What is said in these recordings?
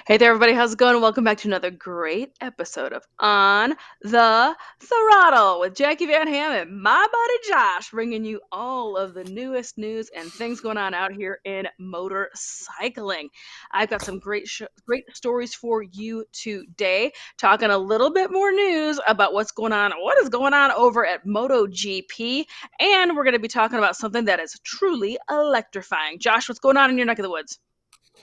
Hey there, everybody. How's it going? Welcome back to another great episode of On the Throttle with Jackie Van Ham and my buddy Josh, bringing you all of the newest news and things going on out here in motorcycling. I've got some great stories for you today, talking a little bit more news about what is going on over at MotoGP, and we're going to be talking about something that is truly electrifying. Josh, what's going on in your neck of the woods?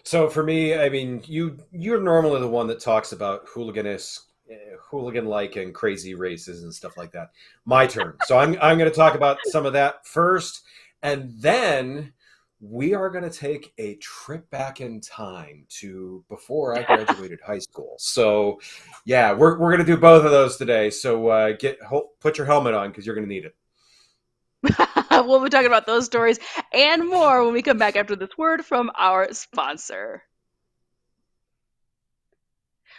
So for me, I mean, you're normally the one that talks about hooligan-like and crazy races and stuff like that. My turn. So I'm going to talk about some of that first, and then we are going to take a trip back in time to before I graduated high school. So yeah, we're going to do both of those today. So put your helmet on because you're going to need it. We'll be talking about those stories and more when we come back after this word from our sponsor.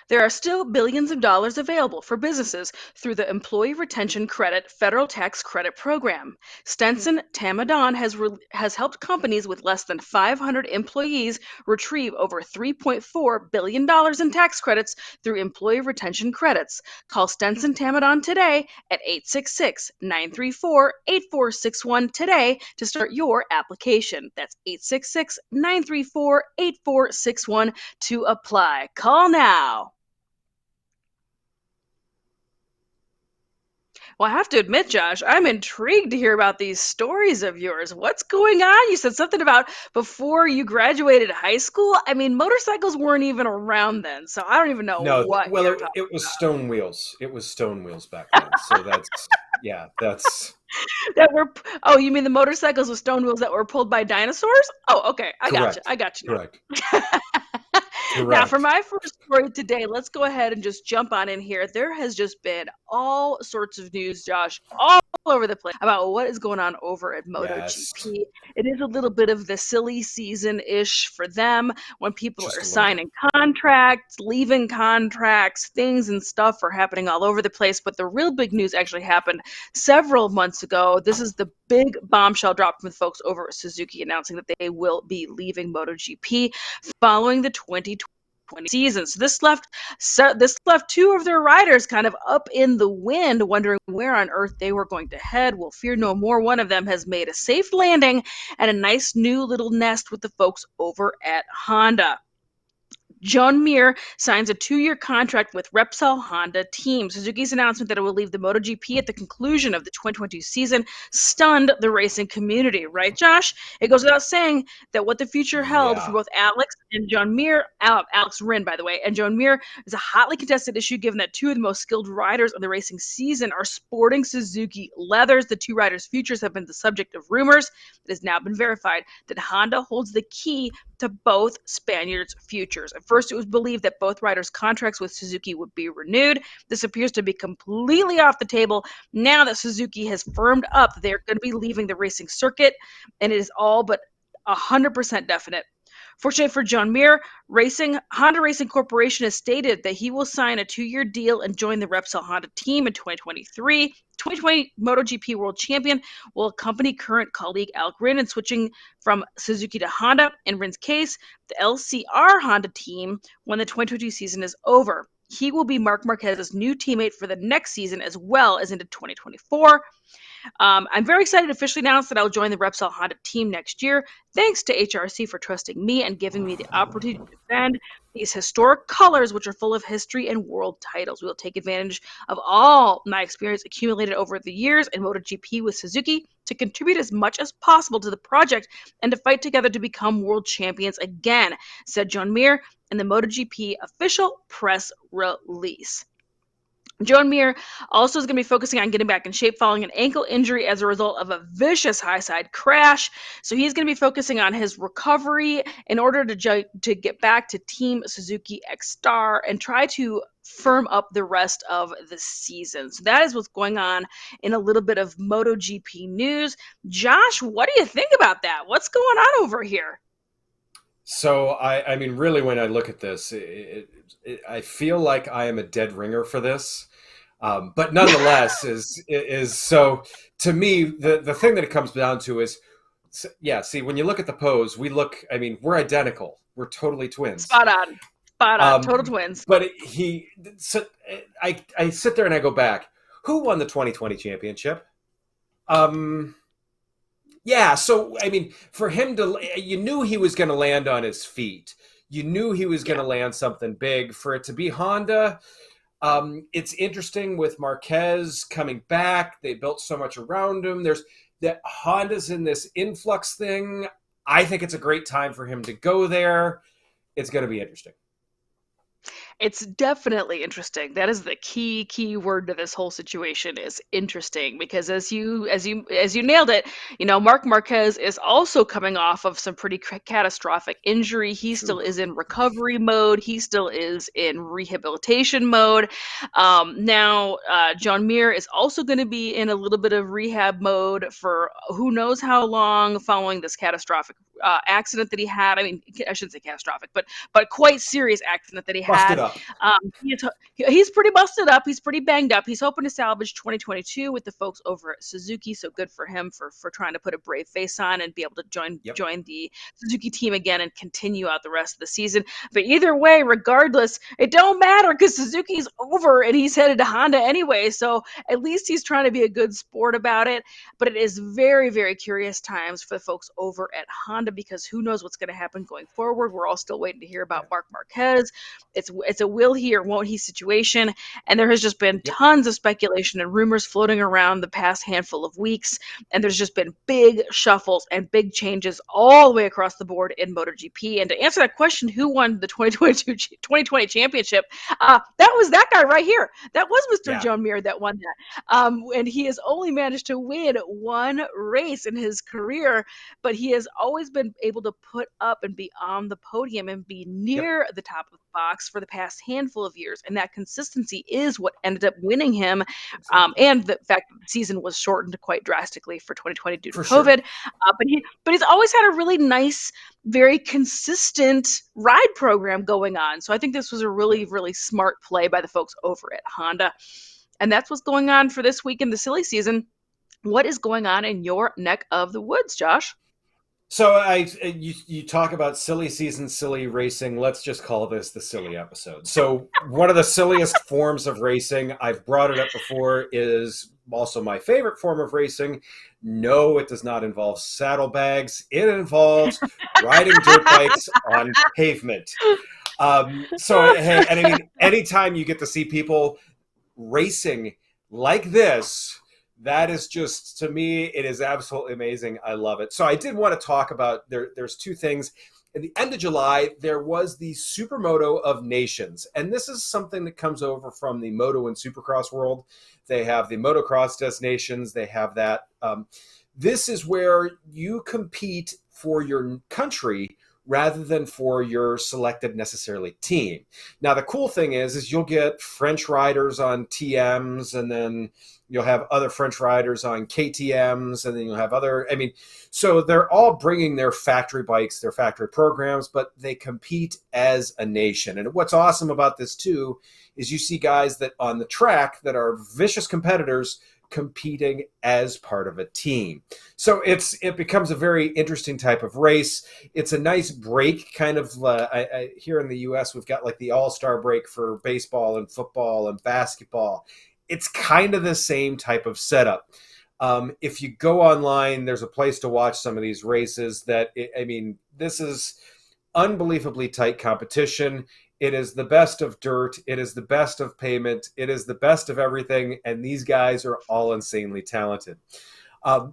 There are still billions of dollars available for businesses through the Employee Retention Credit Federal Tax Credit Program. Stenson Tamaddon has helped companies with less than 500 employees retrieve over $3.4 billion in tax credits through employee retention credits. Call Stenson Tamaddon today at 866-934-8461 today to start your application. That's 866-934-8461 to apply. Call now. Well, I have to admit, Josh, I'm intrigued to hear about these stories of yours. What's going on? You said something about before you graduated high school. I mean, motorcycles weren't even around then, so I don't even know No, what well, you're it, talking it was stone wheels. It was stone wheels back then. So that's that were. Oh, you mean the motorcycles with stone wheels that were pulled by dinosaurs? Oh, okay, I got you. correct. I got you Correct. now. Now, for Correct. my first story today, let's go ahead and just jump on in here. There has just been all sorts of news, Josh, all over the place about what is going on over at Yes. MotoGP. It is a little bit of the silly season-ish for them when people are Just a little bit. signing contracts, leaving contracts, things and stuff are happening all over the place. But the real big news actually happened several months ago. This is the big bombshell drop from the folks over at Suzuki announcing that they will be leaving MotoGP following the 2020 season. So this left two of their riders kind of up in the wind, wondering where on earth they were going to head. Well, fear no more. One of them has made a safe landing and a nice new little nest with the folks over at Honda. John Mir signs a 2-year contract with Repsol Honda team. Suzuki's announcement that it will leave the MotoGP at the conclusion of the 2022 season stunned the racing community, right, Josh? It goes without saying that what the future held for Yeah. both Alex and John Mir, Alex Rinn, by the way, and John Mir is a hotly contested issue given that two of the most skilled riders of the racing season are sporting Suzuki leathers. The two riders' futures have been the subject of rumors. It has now been verified that Honda holds the key to both Spaniards' futures. At first, it was believed that both riders' contracts with Suzuki would be renewed. This appears to be completely off the table now that Suzuki has firmed up that they're going to be leaving the racing circuit, and it is all but 100% definite. Fortunately for John Mir, Honda Racing Corporation has stated that he will sign a 2-year deal and join the Repsol Honda team in 2023. 2020 MotoGP World Champion will accompany current colleague Alex Rinn in switching from Suzuki to Honda. In Rinn's case, the LCR Honda team when the 2022 season is over. He will be Marc Marquez's new teammate for the next season as well as into 2024. I'm very excited to officially announce that I'll join the Repsol Honda team next year. Thanks to HRC for trusting me and giving me the opportunity to defend these historic colors, which are full of history and world titles. We will take advantage of all my experience accumulated over the years in MotoGP with Suzuki to contribute as much as possible to the project and to fight together to become world champions again, said John Mir in the MotoGP official press release. Joan Mir also is going to be focusing on getting back in shape following an ankle injury as a result of a vicious high side crash. So he's going to be focusing on his recovery in order to get back to Team Suzuki X Star and try to firm up the rest of the season. So that is what's going on in a little bit of MotoGP news. Josh, what do you think about that? What's going on over here? So I mean, really, when I look at this, I feel like I am a dead ringer for this. But nonetheless, is so to me the thing that it comes down to is, yeah. See, when you look at the pose, I mean, we're identical. We're totally twins. Spot on. Spot on. Total twins. But I sit there and I go back. Who won the 2020 championship? Yeah. So, I mean, for him you knew he was going to land on his feet. You knew he was going to land something big. For it to be Honda, it's interesting with Marquez coming back. They built so much around him. There's that Honda's in this influx thing. I think it's a great time for him to go there. It's going to be interesting. It's definitely interesting. That is the key word to this whole situation is interesting, because as you nailed it, Marc Marquez is also coming off of some pretty catastrophic injury. He still is in recovery mode. He still is in rehabilitation mode. Now, John Mir is also going to be in a little bit of rehab mode for who knows how long following this catastrophic accident that he had. I mean, I shouldn't say catastrophic, but quite serious accident that he Busted had. up. He's pretty busted up. He's pretty banged up. He's hoping to salvage 2022 with the folks over at Suzuki. So good for him for trying to put a brave face on and be able to join the Suzuki team again and continue out the rest of the season. But either way, regardless, it don't matter because Suzuki's over and he's headed to Honda anyway. So at least he's trying to be a good sport about it. But it is very, very curious times for the folks over at Honda, because who knows what's going to happen going forward. We're all still waiting to hear about Marc Marquez. It's a will he or won't he situation. And there has just been tons of speculation and rumors floating around the past handful of weeks. And there's just been big shuffles and big changes all the way across the board in MotoGP. And to answer that question, who won the 2020 championship? That was that guy right here. That was Mr. John Mir that won that. And he has only managed to win one race in his career, but he has always been able to put up and be on the podium and be near the top of the box for the past handful of years. And that consistency is what ended up winning him. And the fact that the season was shortened quite drastically for 2020 due to COVID. But he's always had a really nice, very consistent ride program going on. So I think this was a really, really smart play by the folks over at Honda. And that's what's going on for this week in the silly season. What is going on in your neck of the woods, Josh? So you talk about silly season, silly racing. Let's just call this the silly episode. So one of the silliest forms of racing, I've brought it up before, is also my favorite form of racing. No, it does not involve saddlebags. It involves riding dirt bikes on pavement. So, hey, and I mean, anytime you get to see people racing like this, that is just, to me, it is absolutely amazing. I love it. So I did want to talk about, there's two things. At the end of July, there was the Supermoto of Nations. And this is something that comes over from the Moto and Supercross world. They have the Motocross Destinations. They have that. This is where you compete for your country rather than for your selected necessarily team. Now, the cool thing is you'll get French riders on TMs, and then you'll have other French riders on KTMs, and then you'll have so they're all bringing their factory bikes, their factory programs, but they compete as a nation. And what's awesome about this too is you see guys that on the track that are vicious competitors competing as part of a team. So it becomes a very interesting type of race. It's a nice break, kind of here in the US, we've got like the all-star break for baseball and football and basketball. It's kind of the same type of setup. If you go online, there's a place to watch some of these races this is unbelievably tight competition. It is the best of dirt. It is the best of pavement. It is the best of everything. And these guys are all insanely talented.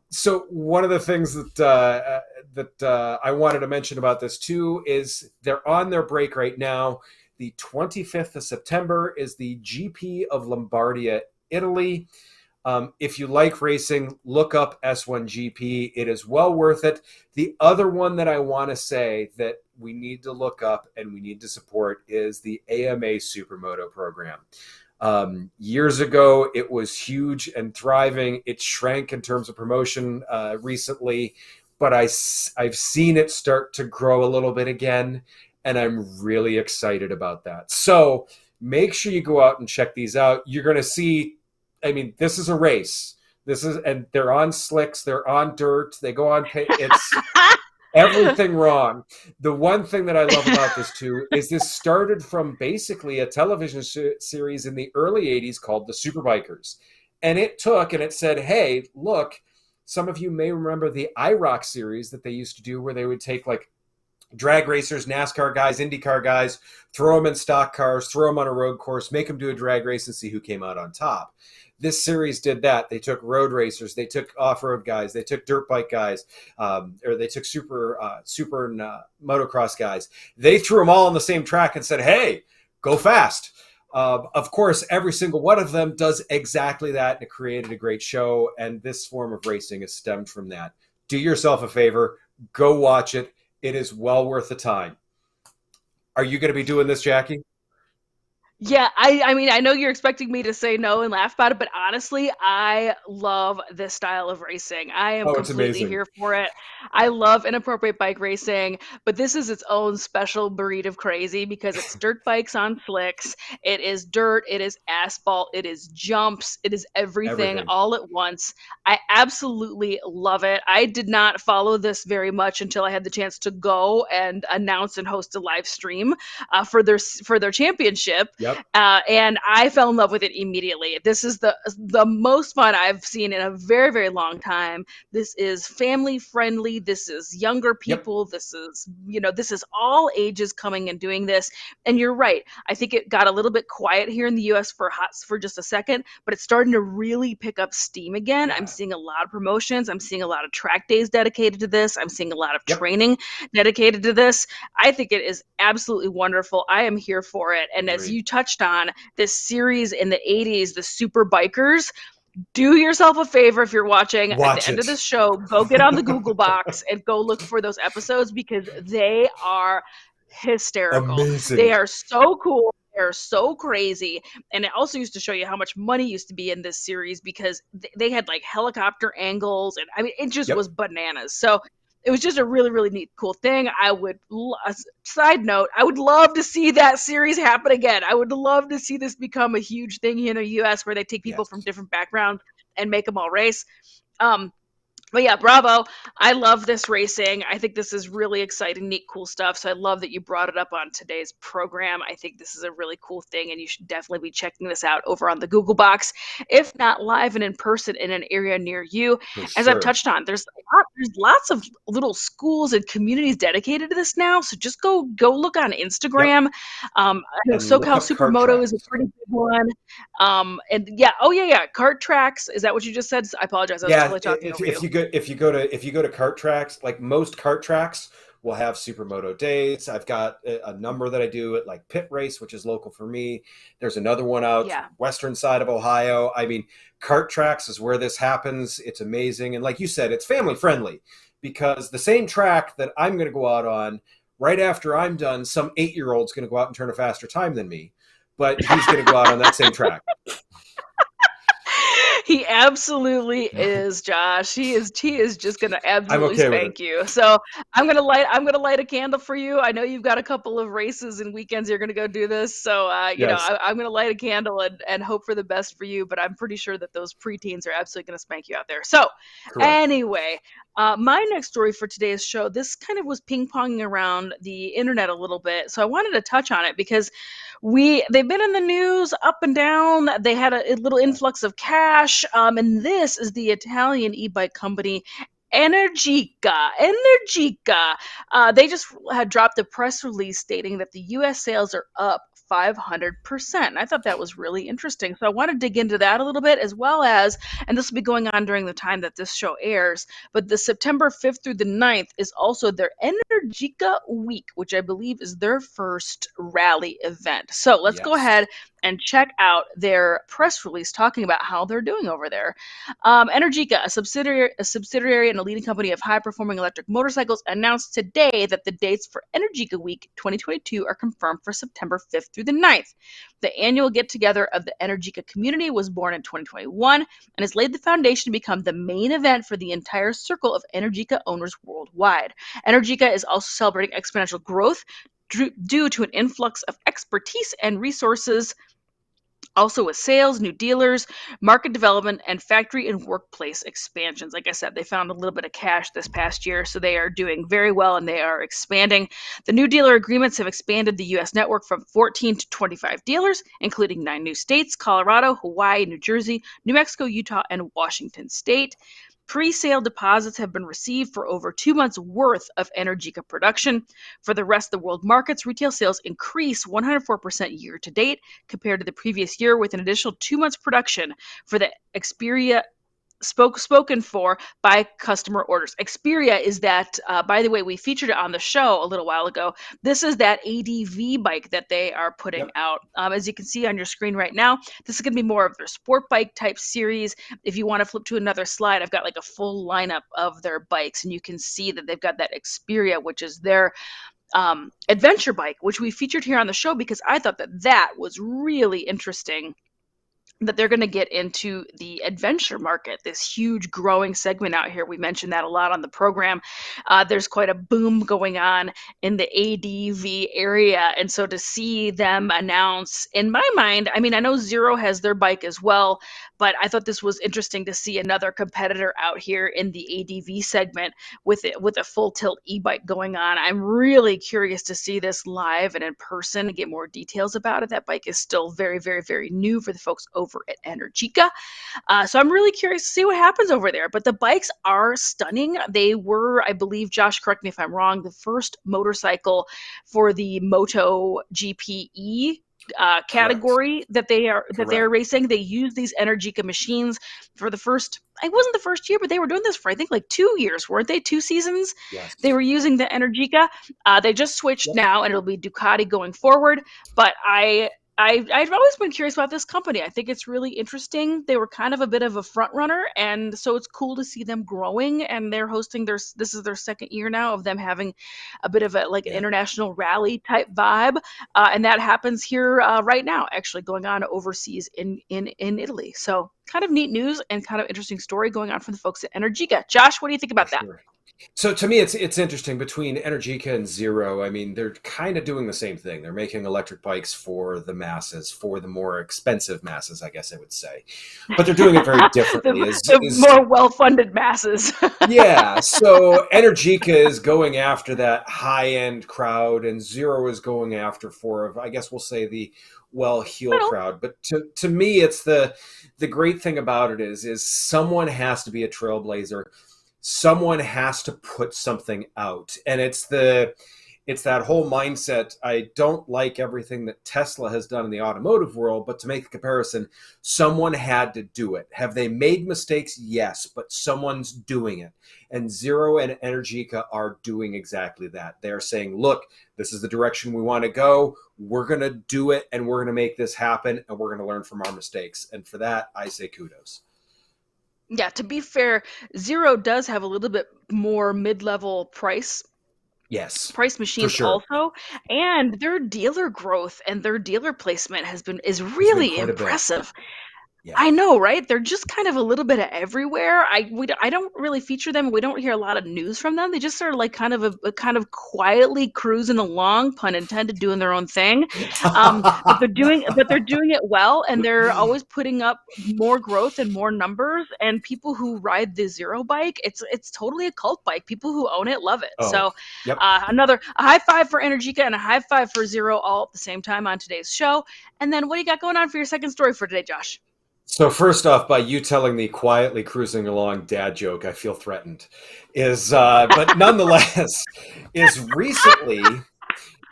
So one of the things that I wanted to mention about this too is they're on their break right now. The 25th of September is the GP of Lombardia, Italy. If you like racing, look up S1GP. It is well worth it. The other one that I want to say that we need to look up and we need to support is the AMA Supermoto program. Years ago, it was huge and thriving. It shrank in terms of promotion recently, but I've seen it start to grow a little bit again, and I'm really excited about that. So make sure you go out and check these out. You're going to see, this is a race. And they're on slicks, they're on dirt, they go on, Everything wrong. The one thing that I love about this too is this started from basically a television series in the early 80s called The Superbikers. And it took and it said, hey, look, some of you may remember the IROC series that they used to do where they would take like drag racers, NASCAR guys, IndyCar guys, throw them in stock cars, throw them on a road course, make them do a drag race and see who came out on top. This series did that. They took road racers, they took off-road guys, they took dirt bike guys, or they took super and motocross guys. They threw them all on the same track and said, hey, go fast. Of course, every single one of them does exactly that, and it created a great show, and this form of racing is stemmed from that. Do yourself a favor, go watch it. It is well worth the time. Are you going to be doing this, Jacqui? Yeah, I mean, I know you're expecting me to say no and laugh about it, but honestly, I love this style of racing. I am Oh, it's completely amazing. here for it. I love inappropriate bike racing, but this is its own special breed of crazy because it's dirt bikes on slicks. It is dirt, it is asphalt, it is jumps, it is everything Everything. all at once. I absolutely love it. I did not follow this very much until I had the chance to go and announce and host a live stream for their championship, Yep. and I fell in love with it immediately. This is the most fun I've seen in a very, very long time. This is family friendly. This is younger Yep. people. This is all ages coming and doing this. And you're right. I think it got a little bit quiet here in the US for just a second, but it's starting to really pick up steam again. I'm Yeah. seeing a lot of promotions. I'm seeing a lot of track days dedicated to this. I'm seeing a lot of Yep. training dedicated to this. I think it is absolutely wonderful. I am here for it. And as Agreed. you touched on, this series in the 80s, the Super Bikers, do yourself a favor if you're watching at the Watch end of it. this show, go get on the Google box and go look for those episodes because they are hysterical. They Amazing. are so cool. They're so crazy. And it also used to show you how much money used to be in this series because they had like helicopter angles. And I mean, it just was Yep. bananas. So it was just a really, really neat, cool thing. Side note, I would love to see that series happen again. I would love to see this become a huge thing here in the US where they take people from Yes. different backgrounds and make them all race. Um, but yeah, bravo. I love this racing. I think this is really exciting, neat, cool stuff. So I love that you brought it up on today's program. I think this is a really cool thing, and you should definitely be checking this out over on the Google Box, if not live and in person in an area near you. For As I've sure. touched on, there's lots of little schools and communities dedicated to this now. So just go look on Yep. Instagram. I know And look SoCal up cart Supermoto is a tracks. pretty big one. And yeah, oh yeah, Cart Tracks. Is that what you just said? I apologize. I was Yeah, totally talking over you. if you go to cart tracks, like most cart tracks will have supermoto days. I've got a number that I do at like Pit Race, which is local for me. There's another one out Yeah. western side of Ohio. I mean, cart tracks is where this happens. It's amazing, and like you said, it's family friendly because the same track that I'm going to go out on right after I'm done, some 8-year-old's going to go out and turn a faster time than me, but he's going to go out on that same track. He absolutely is, Josh. He is just gonna I'm absolutely okay with it. spank you. So I'm gonna light a candle for you. I know you've got a couple of races and weekends you're gonna go do this. So Yes, I'm gonna light a candle and hope for the best for you, but I'm pretty sure that those preteens are absolutely gonna spank you out there. So correct. anyway, my next story for today's show, this kind of was ping-ponging around the internet a little bit. So I wanted to touch on it because they've been in the news up and down. They had a little influx of cash, and this is the Italian e-bike company Energica. Energica. They just had dropped a press release stating that the U.S. sales are up 500%. I thought that was really interesting. So I want to dig into that a little bit, as well as, and this will be going on during the time that this show airs, but the September 5th through the 9th is also their Energica Week, which I believe is their first rally event. So let's go Yes. ahead and check out their press release talking about how they're doing over there. Energica, a subsidiary and a leading company of high-performing electric motorcycles, announced today that the dates for Energica Week 2022 are confirmed for September 5th through the 9th. The annual get-together of the Energica community was born in 2021 and has laid the foundation to become the main event for the entire circle of Energica owners worldwide. Energica is also celebrating exponential growth due to an influx of expertise and resources Also with sales, new dealers, market development, and factory and workplace expansions. Like I said, they found a little bit of cash this past year, so they are doing very well and they are expanding. The new dealer agreements have expanded the U.S. network from 14 to 25 dealers, including 9 new states: Colorado, Hawaii, New Jersey, New Mexico, Utah, and Washington State. Pre-sale deposits have been received for over 2 months worth of Energica production. For the rest of the world markets, retail sales increased 104% year to date compared to the previous year, with an additional 2 months production for the Xperia spoken for by customer orders. Xperia is that, by the way, we featured it on the show a little while ago. This is that ADV bike that they are putting Yep. out. As you can see on your screen right now, this is going to be more of their sport bike type series. If you want to flip to another slide, I've got like a full lineup of their bikes, and you can see that they've got that Xperia, which is their adventure bike, which we featured here on the show because I thought that was really interesting, that they're going to get into the adventure market, this huge growing segment out here. We mentioned that a lot on the program. There's quite a boom going on in the ADV area. And so to see them announce, in my mind, I mean, I know Zero has their bike as well, but I thought this was interesting to see another competitor out here in the ADV segment with a full tilt e-bike going on. I'm really curious to see this live and in person and get more details about it. That bike is still very, very, very new for the folks over at Energica. So I'm really curious to see what happens over there. But the bikes are stunning. They were, I believe, Josh, correct me if I'm wrong, the first motorcycle for the MotoGP category that they're racing. They use these Energica machines for the first. It wasn't the first year, but they were doing this for, I think, like 2 years, weren't they? 2 seasons. Yes. They were using the Energica. They just switched Yep. now, and it'll be Ducati going forward. But I've always been curious about this company. I think it's really interesting. They were kind of a bit of a front runner, and so it's cool to see them growing. And they're hosting this is their second year now of them having a bit of an international rally type vibe, and that happens here right now, actually going on overseas in Italy. So kind of neat news and kind of interesting story going on for the folks at Energica. Josh, what do you think about that? Sure. So to me, it's interesting between Energica and Zero. I mean, they're kind of doing the same thing. They're making electric bikes for the masses, for the more expensive masses, I guess I would say. But they're doing it very differently. the more well-funded masses. Yeah. So Energica is going after that high-end crowd, and Zero is going after I guess we'll say the well-heeled crowd. But to me, it's the great thing about it is someone has to be a trailblazer. Someone has to put something out, and it's that whole mindset. I don't like everything that Tesla has done in the automotive world, but to make a comparison, someone had to do it. Have they made mistakes? Yes, but someone's doing it. And Zero and Energica are doing exactly that. They're saying, look, this is the direction we want to go. We're going to do it, and we're going to make this happen, and we're going to learn from our mistakes. And for that, I say kudos. Yeah, to be fair, Zero does have a little bit more mid-level price machines for sure. also, and their dealer growth and their dealer placement is really impressive. Yeah. I know, right? They're just kind of a little bit of everywhere. I don't really feature them. We don't hear a lot of news from them. They just are like kind of quietly cruising along, pun intended, doing their own thing. But they're doing it well, and they're always putting up more growth and more numbers. And people who ride the Zero bike, it's totally a cult bike. People who own it love it. So yep. A high five for Energica and a high five for Zero all at the same time on today's show. And then what do you got going on for your second story for today, Josh? So first off, by you telling the quietly cruising along dad joke, I feel threatened. But nonetheless, is recently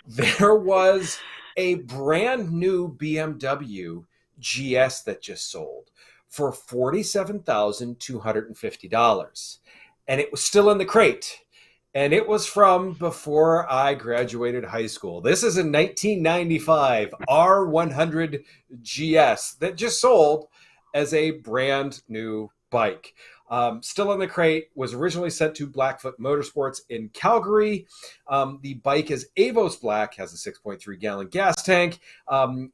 there was a brand new BMW GS that just sold for $47,250, and it was still in the crate. And it was from before I graduated high school. This is a 1995 R100GS that just sold as a brand new bike. Still in the crate, was originally sent to Blackfoot Motorsports in Calgary. The bike is Avos Black, has a 6.3 gallon gas tank.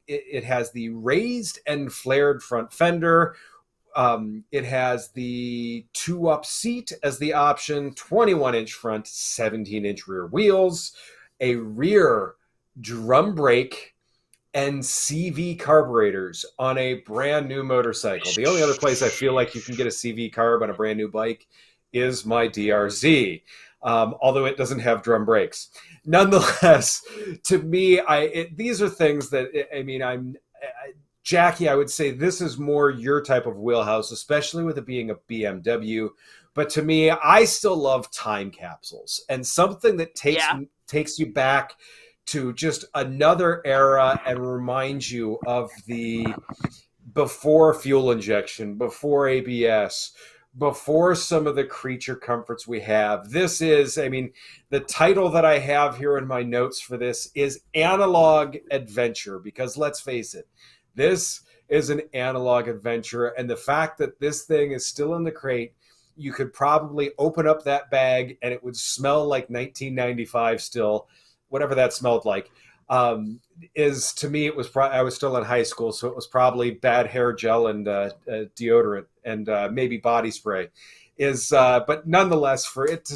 It has the raised and flared front fender. It has the 2-up seat as the option, 21-inch front, 17-inch rear wheels, a rear drum brake, and CV carburetors on a brand new motorcycle. The only other place I feel like you can get a CV carb on a brand new bike is my DRZ, although it doesn't have drum brakes. Nonetheless, to me, these are things that, I mean, Jacqui, I would say this is more your type of wheelhouse, especially with it being a BMW. But to me, I still love time capsules and something that takes you back to just another era and reminds you of the before fuel injection, before ABS, before some of the creature comforts we have. This is, I mean, the title that I have here in my notes for this is Analog Adventure, because let's face it, this is an analog adventure. And the fact that this thing is still in the crate, you could probably open up that bag and it would smell like 1995 still, whatever that smelled like. Is to me, it was I was still in high school, so it was probably bad hair gel and deodorant and maybe body spray. But nonetheless, for it to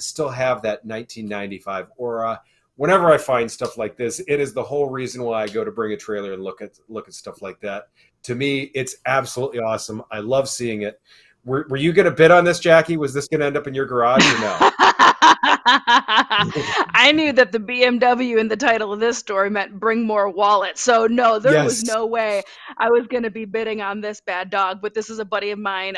still have that 1995 aura, whenever I find stuff like this, it is the whole reason why I go to Bring a Trailer and look at stuff like that. To me, it's absolutely awesome. I love seeing it. Were you going to bid on this, Jacqui? Was this going to end up in your garage or no? I knew that the BMW in the title of this story meant bring more wallet. So no, there was no way I was going to be bidding on this bad dog. But this is a buddy of mine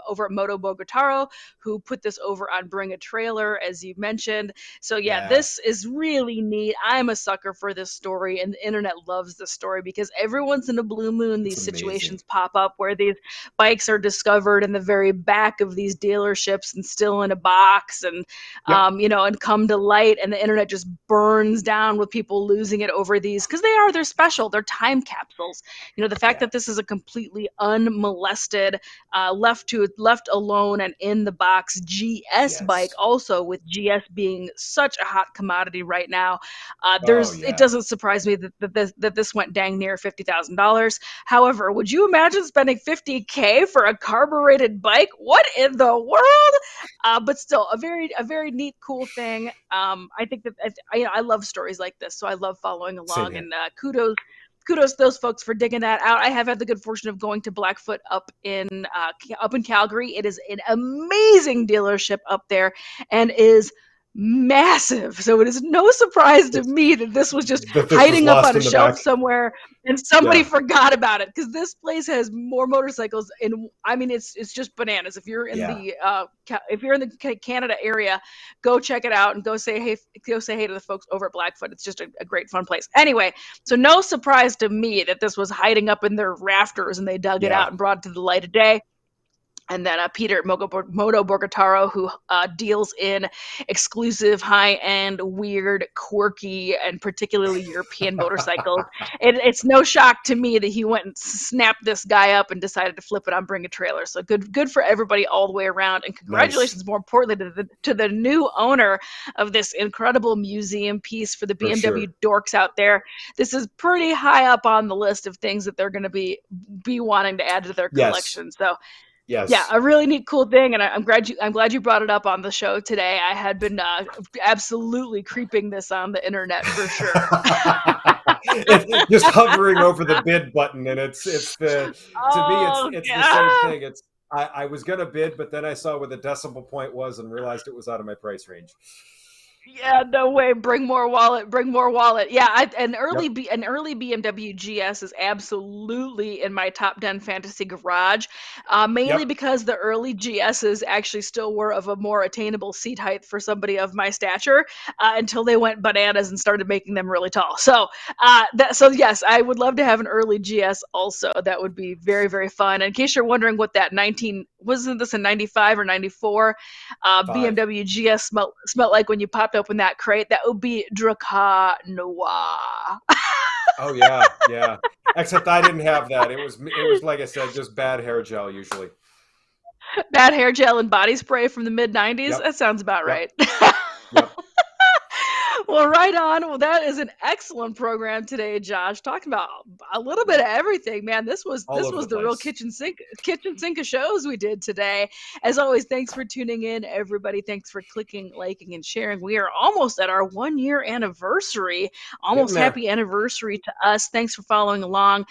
over at Moto Bogotaro who put this over on Bring a Trailer, as you mentioned. So yeah, this is really neat. I'm a sucker for this story, and the internet loves this story because every once in a blue moon, these situations pop up where these bikes are discovered in the very back of these dealerships and still in a box, and and come to light, and the internet just burns down with people losing it over these because they're special. They're time capsules. The fact that this is a completely unmolested, left alone and in the box GS bike, also with GS being such a hot commodity right now. It doesn't surprise me that this went dang near $50,000. However, would you imagine spending $50K for a carbureted bike? What in the world? But still, a very neat, cool thing. I think that I love stories like this, so I love following along. And kudos to those folks for digging that out. I have had the good fortune of going to Blackfoot up in Calgary. It is an amazing dealership up there, and is massive. So it is no surprise to me that this was just hiding up on a shelf somewhere and somebody forgot about it, because this place has more motorcycles it's just bananas. If you're in the Canada area, go check it out and go say hey to the folks over at Blackfoot. It's just a great fun place. Anyway, so no surprise to me that this was hiding up in their rafters and they dug it out and brought it to the light of day. And then Peter at Moto Borgataro, who deals in exclusive, high-end, weird, quirky, and particularly European motorcycles. It's no shock to me that he went and snapped this guy up and decided to flip it on Bring a Trailer. So good for everybody all the way around. And congratulations, more importantly, to the new owner of this incredible museum piece for the BMW dorks out there. This is pretty high up on the list of things that they're going to be wanting to add to their collection. So. Yes. Yeah, a really neat, cool thing, and I'm glad you brought it up on the show today. I had been absolutely creeping this on the internet for sure. Just hovering over the bid button, and it's the same thing. I was gonna bid, but then I saw where the decimal point was and realized it was out of my price range. Yeah, no way. Bring more wallet. Yeah, an early BMW GS is absolutely in my top 10 fantasy garage, mainly because the early GSs actually still were of a more attainable seat height for somebody of my stature, until they went bananas and started making them really tall. So, yes, I would love to have an early GS also. That would be very, very fun. And in case you're wondering what that wasn't this a 95 or 94 BMW GS smelled like when you popped open that crate, that would be Dracar Noir. Oh yeah. Except I didn't have that. It was like I said, just bad hair gel usually. Bad hair gel and body spray from the mid-90s. That sounds about right. Well, right on. Well, that is an excellent program today, Josh. Talking about a little bit of everything, man. This was All over the the real place. kitchen sink of shows we did today. As always, thanks for tuning in, everybody. Thanks for clicking, liking, and sharing. We are almost at our 1 year anniversary. Getting Almost there. happy anniversary to us. Thanks for following along.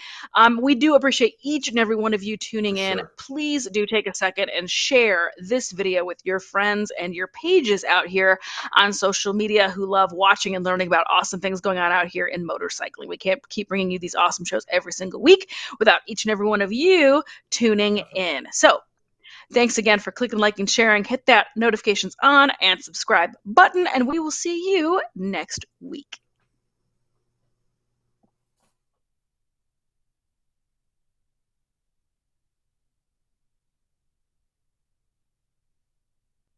We do appreciate each and every one of you For tuning in. sure. Please do take a second and share this video with your friends and your pages out here on social media who love watching and learning about awesome things going on out here in motorcycling. We can't keep bringing you these awesome shows every single week without each and every one of you tuning Definitely. in. So thanks again for clicking, liking, sharing. Hit that notifications on and subscribe button, and we will see you next week.